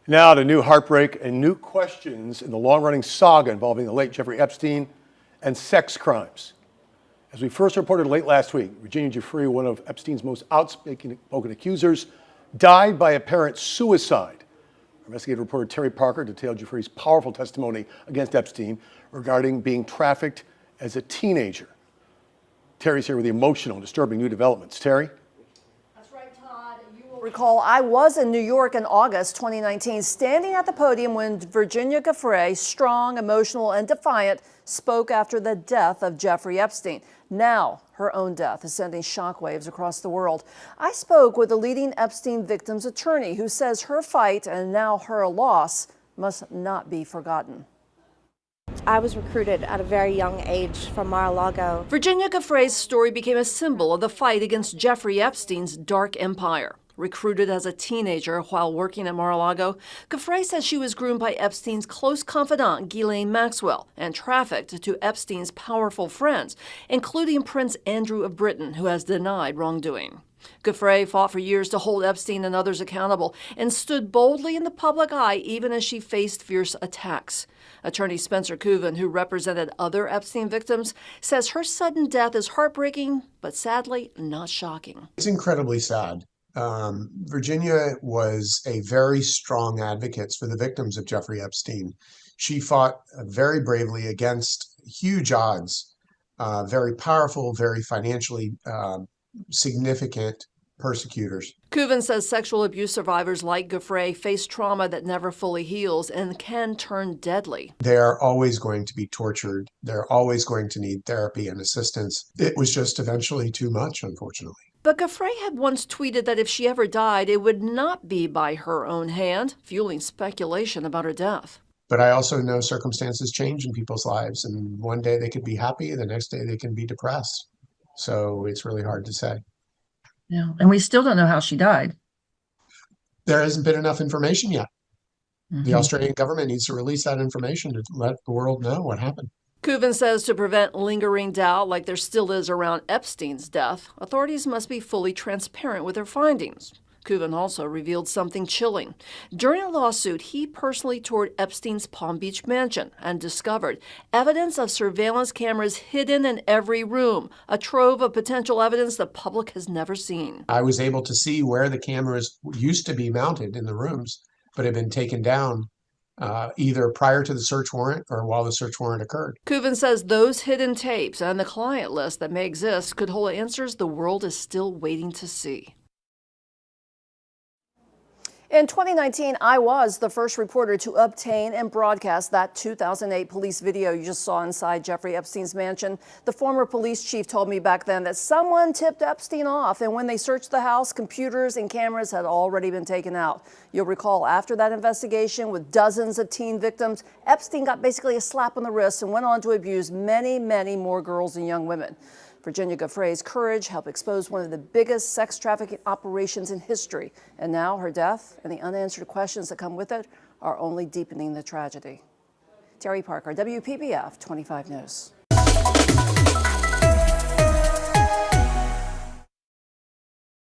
Now to new heartbreak and new questions in the long-running saga involving the late Jeffrey Epstein and sex crimes. As we first reported late last week, Virginia Giuffre, one of Epstein's most outspoken accusers, died by apparent suicide. Investigative reporter Terry Parker detailed Giuffre's powerful testimony against Epstein regarding being trafficked as a teenager. Terry's here with the emotional and disturbing new developments. Terry? Recall, I was in New York in August 2019, standing at the podium when Virginia Giuffre, strong, emotional, and defiant, spoke after the death of Jeffrey Epstein. Now, her own death is sending shockwaves across the world. I spoke with a leading Epstein victim's attorney who says her fight and now her loss must not be forgotten. I was recruited at a very young age from Mar-a-Lago. Virginia Giuffre's story became a symbol of the fight against Jeffrey Epstein's dark empire. Recruited as a teenager while working at Mar-a-Lago, Giuffre says she was groomed by Epstein's close confidant, Ghislaine Maxwell, and trafficked to Epstein's powerful friends, including Prince Andrew of Britain, who has denied wrongdoing. Giuffre fought for years to hold Epstein and others accountable and stood boldly in the public eye even as she faced fierce attacks. Attorney Spencer Kuvin, who represented other Epstein victims, says her sudden death is heartbreaking, but sadly not shocking. It's incredibly sad. Virginia was a very strong advocate for the victims of Jeffrey Epstein. She fought very bravely against huge odds, very powerful, very financially significant persecutors. Kuvin says sexual abuse survivors like Giuffre face trauma that never fully heals and can turn deadly. They're always going to be tortured. They're always going to need therapy and assistance. It was just eventually too much, unfortunately. But Giuffre had once tweeted that if she ever died, it would not be by her own hand, fueling speculation about her death. But I also know circumstances change in people's lives, and one day they could be happy, the next day they can be depressed. So it's really hard to say. Yeah, and we still don't know how she died. There hasn't been enough information yet. The Australian government needs to release that information to let the world know what happened. Kuvin says to prevent lingering doubt like there still is around Epstein's death, authorities must be fully transparent with their findings. Kuvin also revealed something chilling. During a lawsuit, he personally toured Epstein's Palm Beach mansion and discovered evidence of surveillance cameras hidden in every room, a trove of potential evidence the public has never seen. I was able to see where the cameras used to be mounted in the rooms, but had been taken down either prior to the search warrant or while the search warrant occurred. Kuvin says those hidden tapes and the client list that may exist could hold answers the world is still waiting to see. In 2019, I was the first reporter to obtain and broadcast that 2008 police video you just saw inside Jeffrey Epstein's mansion. The former police chief told me back then that someone tipped Epstein off, and when they searched the house, computers and cameras had already been taken out. You'll recall after that investigation with dozens of teen victims, Epstein got basically a slap on the wrist and went on to abuse many, many more girls and young women. Virginia Giuffre's courage helped expose one of the biggest sex trafficking operations in history. And now her death and the unanswered questions that come with it are only deepening the tragedy. Terry Parker, WPBF 25 News.